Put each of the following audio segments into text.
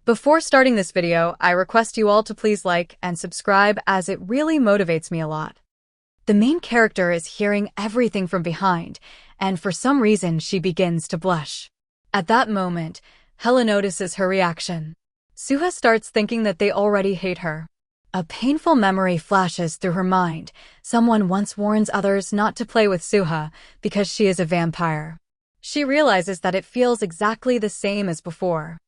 Before starting this video, I request you all to please like and subscribe as it really motivates me a lot. The main character is hearing everything from behind, and for some reason she begins to blush. At that moment, Hella notices her reaction. Suha starts thinking that they already hate her. A painful memory flashes through her mind. Someone once warns others not to play with Suha because she is a vampire. She realizes that it feels exactly the same as before.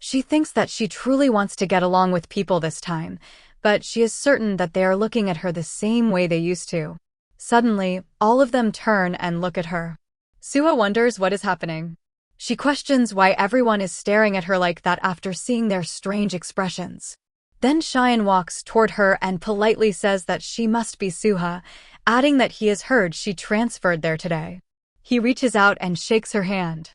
She thinks that she truly wants to get along with people this time, but she is certain that they are looking at her the same way they used to. Suddenly, all of them turn and look at her. Suha wonders what is happening. She questions why everyone is staring at her like that after seeing their strange expressions. Then Cheyenne walks toward her and politely says that she must be Suha, adding that he has heard she transferred there today. He reaches out and shakes her hand.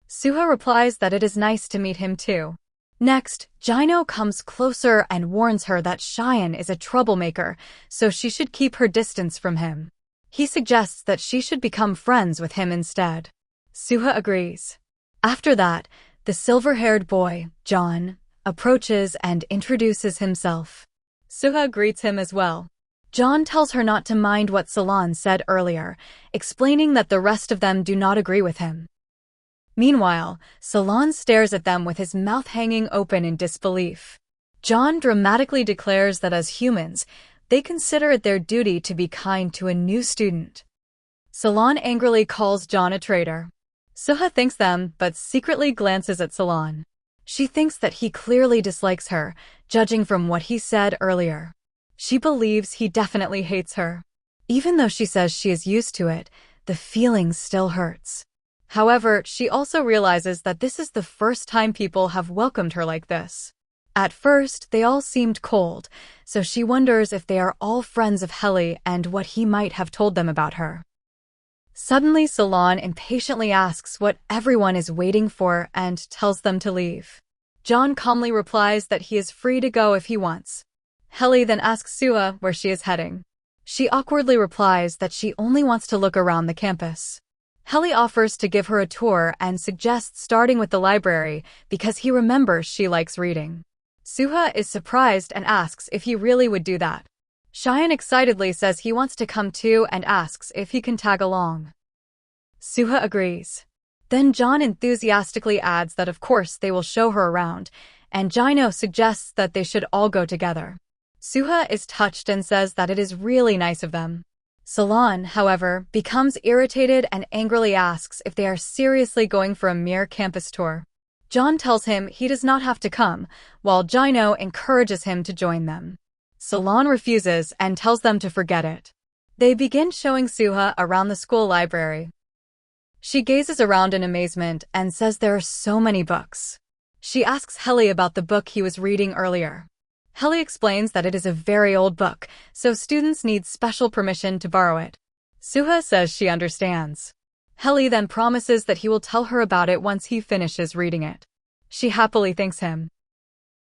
Suha replies that it is nice to meet him too. Next, Jino comes closer and warns her that Cheyenne is a troublemaker, so she should keep her distance from him. He suggests that she should become friends with him instead. Suha agrees. After that, the silver-haired boy, John, approaches and introduces himself. Suha greets him as well. John tells her not to mind what Salon said earlier, explaining that the rest of them do not agree with him. Meanwhile, Salon stares at them with his mouth hanging open in disbelief. John dramatically declares that as humans, they consider it their duty to be kind to a new student. Salon angrily calls John a traitor. Suha thanks them but secretly glances at Salon. She thinks that he clearly dislikes her, judging from what he said earlier. She believes he definitely hates her. Even though she says she is used to it, the feeling still hurts. However, she also realizes that this is the first time people have welcomed her like this. At first, they all seemed cold, so she wonders if they are all friends of Heli and what he might have told them about her. Suddenly, Salon impatiently asks what everyone is waiting for and tells them to leave. John calmly replies that he is free to go if he wants. Heli then asks Suha where she is heading. She awkwardly replies that she only wants to look around the campus. Heli offers to give her a tour and suggests starting with the library because he remembers she likes reading. Suha is surprised and asks if he really would do that. Cheyenne excitedly says he wants to come too and asks if he can tag along. Suha agrees. Then John enthusiastically adds that of course they will show her around, and Jino suggests that they should all go together. Suha is touched and says that it is really nice of them. Salon, however, becomes irritated and angrily asks if they are seriously going for a mere campus tour. John tells him he does not have to come, while Jino encourages him to join them. Salon refuses and tells them to forget it. They begin showing Suha around the school library. She gazes around in amazement and says there are so many books. She asks Heli about the book he was reading earlier. Heli explains that it is a very old book, so students need special permission to borrow it. Suha says she understands. Heli then promises that he will tell her about it once he finishes reading it. She happily thanks him.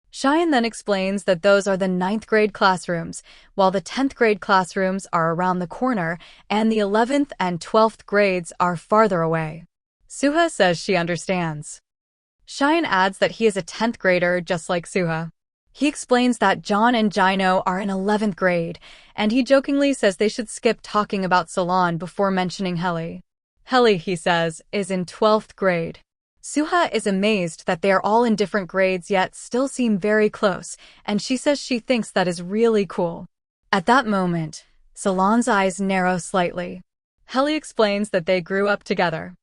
Cheyenne then explains that those are the 9th grade classrooms, while the 10th grade classrooms are around the corner and the 11th and 12th grades are farther away. Suha says she understands. Cheyenne adds that he is a 10th grader just like Suha. He explains that John and Jino are in 11th grade, and he jokingly says they should skip talking about Salon before mentioning Heli. Heli, he says, is in 12th grade. Suha is amazed that they are all in different grades yet still seem very close, and she says she thinks that is really cool. At that moment, Salon's eyes narrow slightly. Heli explains that they grew up together.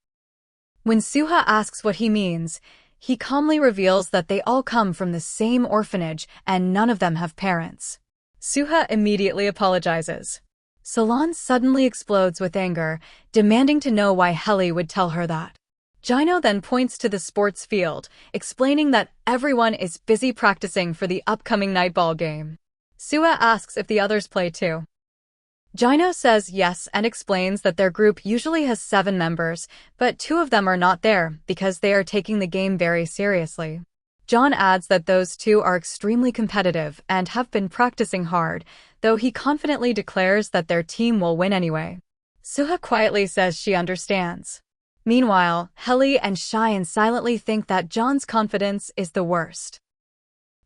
When Suha asks what he means, he calmly reveals that they all come from the same orphanage and none of them have parents. Suha immediately apologizes. Salon suddenly explodes with anger, demanding to know why Heli would tell her that. Jino then points to the sports field, explaining that everyone is busy practicing for the upcoming nightball game. Suha asks if the others play too. Jino says yes and explains that their group usually has 7 members, but 2 of them are not there because they are taking the game very seriously. John adds that those 2 are extremely competitive and have been practicing hard, though he confidently declares that their team will win anyway. Suha quietly says she understands. Meanwhile, Helly and Cheyenne silently think that John's confidence is the worst.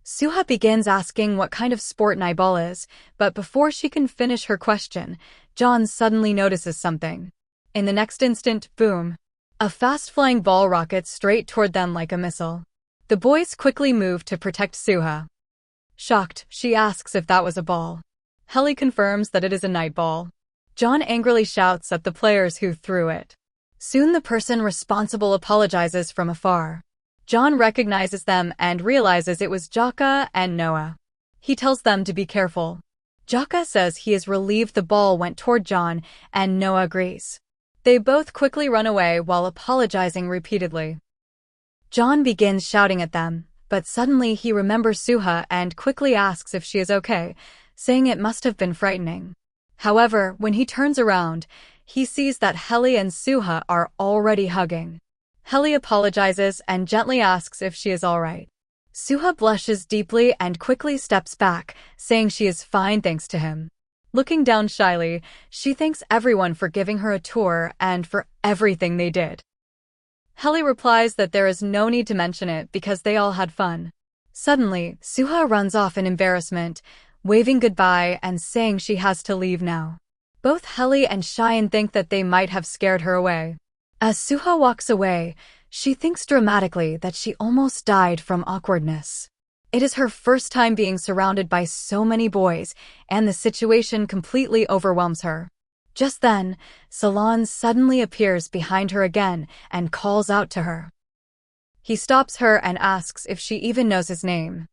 Suha begins asking what kind of sport Nightball is, but before she can finish her question, John suddenly notices something. In the next instant, boom! A fast-flying ball rockets straight toward them like a missile. The boys quickly move to protect Suha. Shocked, she asks if that was a ball. Helly confirms that it is a Nightball. John angrily shouts at the players who threw it. Soon the person responsible apologizes from afar. John recognizes them and realizes it was Jaka and Noah. He tells them to be careful. Jaka says he is relieved the ball went toward John, and Noah agrees. They both quickly run away while apologizing repeatedly. John begins shouting at them, but suddenly he remembers Suha and quickly asks if she is okay, saying it must have been frightening. However, when he turns around, he sees that Helly and Suha are already hugging. Helly apologizes and gently asks if she is alright. Suha blushes deeply and quickly steps back, saying she is fine thanks to him. Looking down shyly, she thanks everyone for giving her a tour and for everything they did. Helly replies that there is no need to mention it because they all had fun. Suddenly, Suha runs off in embarrassment, waving goodbye and saying she has to leave now. Both Helly and Cheyenne think that they might have scared her away. As Suha walks away, she thinks dramatically that she almost died from awkwardness. It is her first time being surrounded by so many boys, and the situation completely overwhelms her. Just then, Salon suddenly appears behind her again and calls out to her. He stops her and asks if she even knows his name.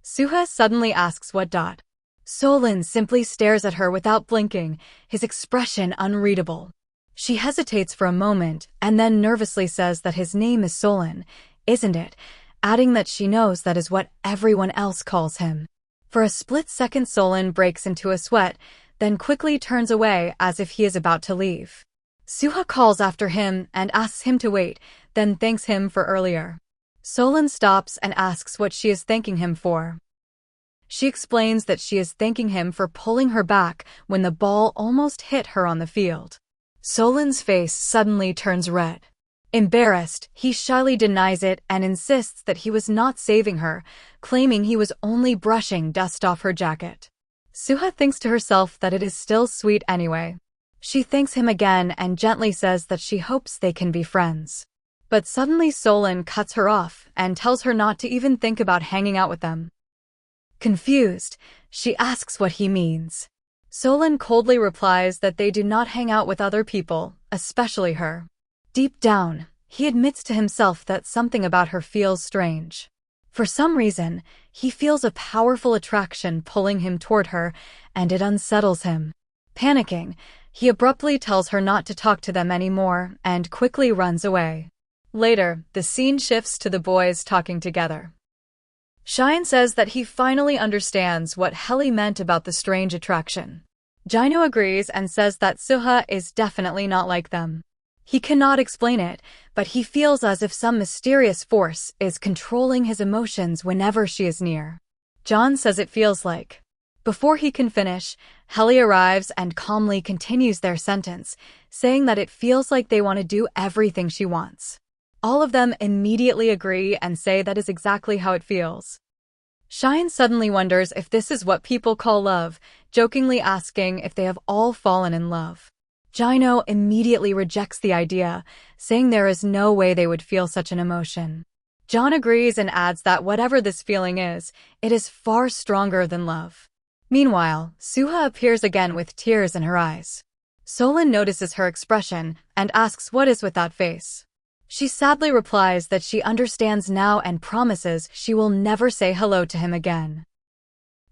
Suha suddenly asks what. Solon simply stares at her without blinking, his expression unreadable. She hesitates for a moment and then nervously says that his name is Solon, isn't it? Adding that she knows that is what everyone else calls him. For a split second Solon breaks into a sweat, then quickly turns away as if he is about to leave. Suha calls after him and asks him to wait, then thanks him for earlier. Solon stops and asks what she is thanking him for. She explains that she is thanking him for pulling her back when the ball almost hit her on the field. Solon's face suddenly turns red. Embarrassed, he shyly denies it and insists that he was not saving her, claiming he was only brushing dust off her jacket. Suha thinks to herself that it is still sweet anyway. She thanks him again and gently says that she hopes they can be friends. But suddenly Solon cuts her off and tells her not to even think about hanging out with them. Confused, she asks what he means. Solon coldly replies that they do not hang out with other people, especially her. Deep down, he admits to himself that something about her feels strange. For some reason, he feels a powerful attraction pulling him toward her, and it unsettles him. Panicking, he abruptly tells her not to talk to them anymore and quickly runs away. Later, the scene shifts to the boys talking together. Cheyenne says that he finally understands what Helly meant about the strange attraction. Jino agrees and says that Suha is definitely not like them. He cannot explain it, but he feels as if some mysterious force is controlling his emotions whenever she is near. John says it feels like. Before he can finish, Helly arrives and calmly continues their sentence, saying that it feels like they want to do everything she wants. All of them immediately agree and say that is exactly how it feels. Cheyenne suddenly wonders if this is what people call love, jokingly asking if they have all fallen in love. Jino immediately rejects the idea, saying there is no way they would feel such an emotion. John agrees and adds that whatever this feeling is, it is far stronger than love. Meanwhile, Suha appears again with tears in her eyes. Solon notices her expression and asks what is with that face. She sadly replies that she understands now and promises she will never say hello to him again.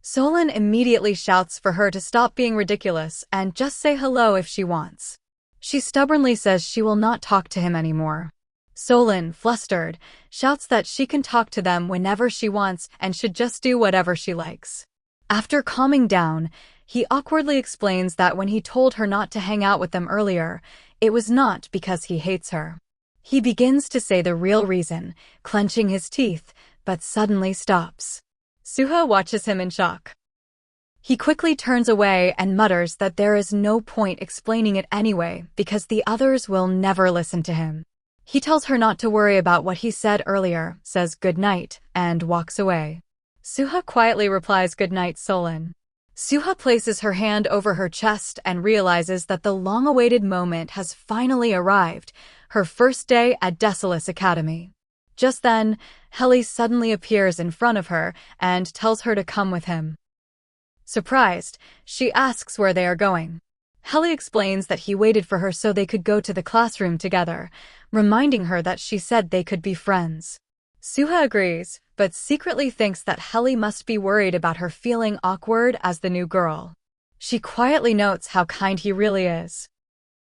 Solon immediately shouts for her to stop being ridiculous and just say hello if she wants. She stubbornly says she will not talk to him anymore. Solon, flustered, shouts that she can talk to them whenever she wants and should just do whatever she likes. After calming down, he awkwardly explains that when he told her not to hang out with them earlier, it was not because he hates her. He begins to say the real reason, clenching his teeth, but suddenly stops. Suha watches him in shock. He quickly turns away and mutters that there is no point explaining it anyway because the others will never listen to him. He tells her not to worry about what he said earlier, says good night, and walks away. Suha quietly replies good night, Solon. Suha places her hand over her chest and realizes that the long-awaited moment has finally arrived, her first day at Desolus Academy. Just then, Heli suddenly appears in front of her and tells her to come with him. Surprised, she asks where they are going. Heli explains that he waited for her so they could go to the classroom together, reminding her that she said they could be friends. Suha agrees, but secretly thinks that Heli must be worried about her feeling awkward as the new girl. She quietly notes how kind he really is.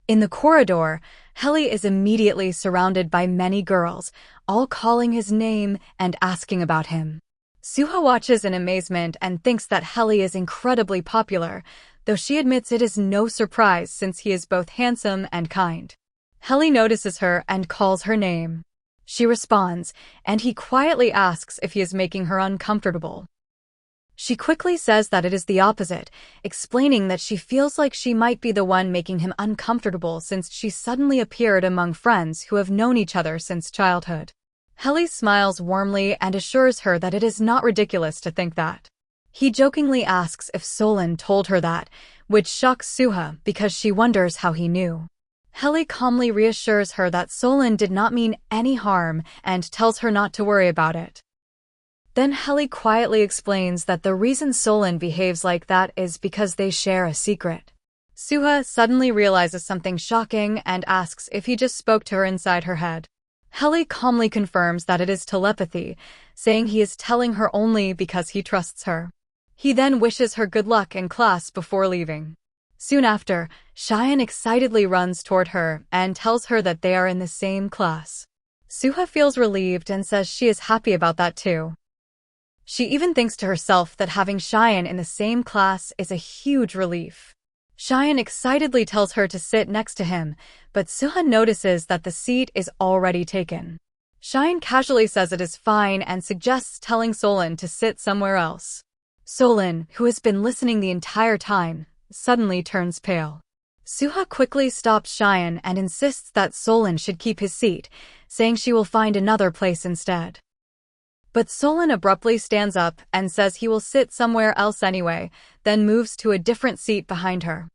In the corridor, Heli is immediately surrounded by many girls, all calling his name and asking about him. Suha watches in amazement and thinks that Heli is incredibly popular, though she admits it is no surprise since he is both handsome and kind. Heli notices her and calls her name. She responds, and he quietly asks if he is making her uncomfortable. She quickly says that it is the opposite, explaining that she feels like she might be the one making him uncomfortable since she suddenly appeared among friends who have known each other since childhood. Heli smiles warmly and assures her that it is not ridiculous to think that. He jokingly asks if Solon told her that, which shocks Suha because she wonders how he knew. Heli calmly reassures her that Solon did not mean any harm and tells her not to worry about it. Then Heli quietly explains that the reason Solon behaves like that is because they share a secret. Suha suddenly realizes something shocking and asks if he just spoke to her inside her head. Heli calmly confirms that it is telepathy, saying he is telling her only because he trusts her. He then wishes her good luck in class before leaving. Soon after, Cheyenne excitedly runs toward her and tells her that they are in the same class. Suha feels relieved and says she is happy about that too. She even thinks to herself that having Cheyenne in the same class is a huge relief. Cheyenne excitedly tells her to sit next to him, but Suha notices that the seat is already taken. Cheyenne casually says it is fine and suggests telling Solon to sit somewhere else. Solon, who has been listening the entire time, suddenly turns pale. Suha quickly stops Cheyenne and insists that Solon should keep his seat, saying she will find another place instead. But Solon abruptly stands up and says he will sit somewhere else anyway, then moves to a different seat behind her.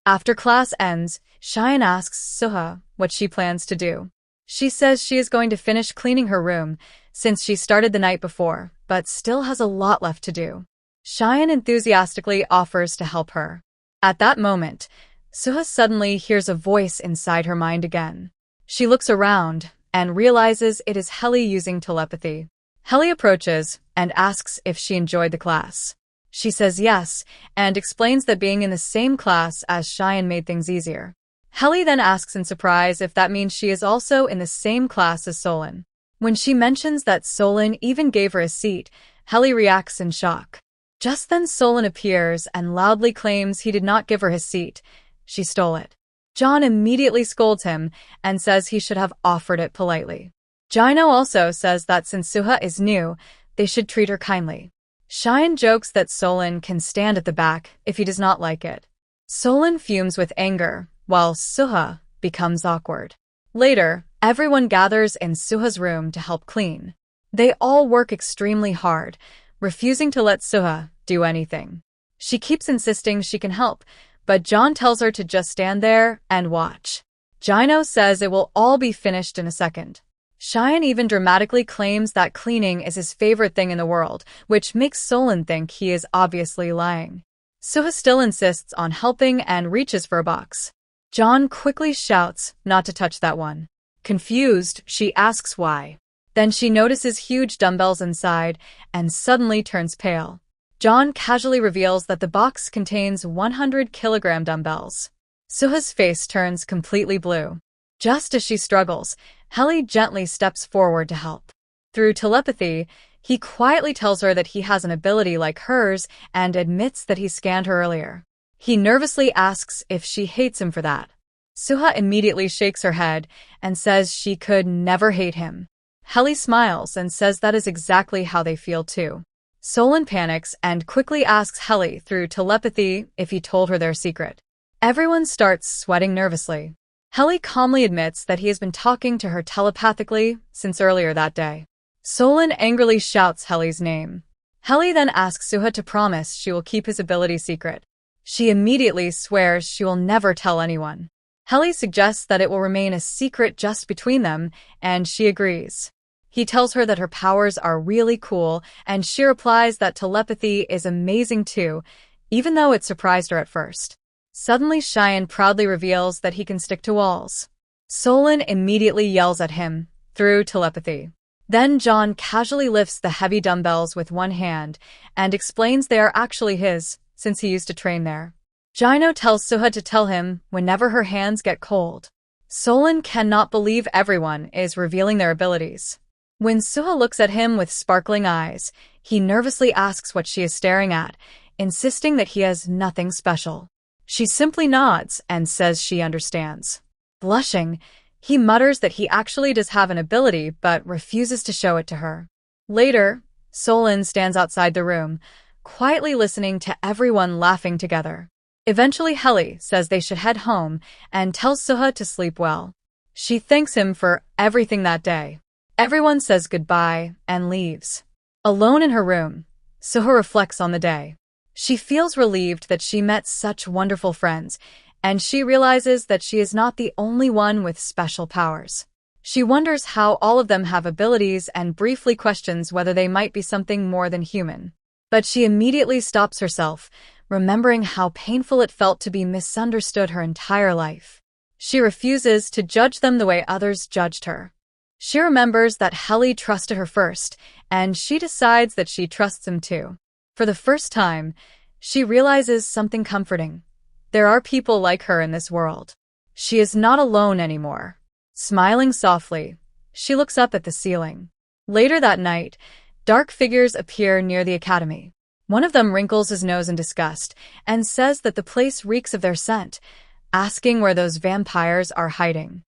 After class ends, Cheyenne asks Suha what she plans to do. She says she is going to finish cleaning her room, since she started the night before, but still has a lot left to do. Cheyenne enthusiastically offers to help her. At that moment, Suha suddenly hears a voice inside her mind again. She looks around and realizes it is Heli using telepathy. Heli approaches and asks if she enjoyed the class. She says yes, and explains that being in the same class as Cheyenne made things easier. Heli then asks in surprise if that means she is also in the same class as Solon. When she mentions that Solon even gave her a seat, Heli reacts in shock. Just then Solon appears and loudly claims he did not give her his seat. She stole it. John immediately scolds him and says he should have offered it politely. Gino also says that since Suha is new, they should treat her kindly. Cheyenne jokes that Solon can stand at the back if he does not like it. Solon fumes with anger, while Suha becomes awkward. Later, everyone gathers in Suha's room to help clean. They all work extremely hard, refusing to let Suha do anything. She keeps insisting she can help, but John tells her to just stand there and watch. Gino says it will all be finished in a second. Cheyenne even dramatically claims that cleaning is his favorite thing in the world, which makes Solon think he is obviously lying. Suha still insists on helping and reaches for a box. John quickly shouts not to touch that one. Confused, she asks why. Then she notices huge dumbbells inside and suddenly turns pale. John casually reveals that the box contains 100-kilogram dumbbells. Suha's face turns completely blue. Just as she struggles, Heli gently steps forward to help. Through telepathy, he quietly tells her that he has an ability like hers and admits that he scanned her earlier. He nervously asks if she hates him for that. Suha immediately shakes her head and says she could never hate him. Heli smiles and says that is exactly how they feel too. Solon panics and quickly asks Helly through telepathy if he told her their secret. Everyone starts sweating nervously. Helly calmly admits that he has been talking to her telepathically since earlier that day. Solon angrily shouts Helly's name. Helly then asks Suha to promise she will keep his ability secret. She immediately swears she will never tell anyone. Helly suggests that it will remain a secret just between them, and she agrees. He tells her that her powers are really cool, and she replies that telepathy is amazing too, even though it surprised her at first. Suddenly, Cheyenne proudly reveals that he can stick to walls. Solon immediately yells at him, through telepathy. Then John casually lifts the heavy dumbbells with one hand and explains they are actually his, since he used to train there. Gino tells Suha to tell him whenever her hands get cold. Solon cannot believe everyone is revealing their abilities. When Suha looks at him with sparkling eyes, he nervously asks what she is staring at, insisting that he has nothing special. She simply nods and says she understands. Blushing, he mutters that he actually does have an ability but refuses to show it to her. Later, Solon stands outside the room, quietly listening to everyone laughing together. Eventually, Helly says they should head home and tells Suha to sleep well. She thanks him for everything that day. Everyone says goodbye and leaves. Alone in her room, Suha reflects on the day. She feels relieved that she met such wonderful friends, and she realizes that she is not the only one with special powers. She wonders how all of them have abilities and briefly questions whether they might be something more than human. But she immediately stops herself, remembering how painful it felt to be misunderstood her entire life. She refuses to judge them the way others judged her. She remembers that Helly trusted her first, and she decides that she trusts him too. For the first time, she realizes something comforting. There are people like her in this world. She is not alone anymore. Smiling softly, she looks up at the ceiling. Later that night, dark figures appear near the academy. One of them wrinkles his nose in disgust and says that the place reeks of their scent, asking where those vampires are hiding.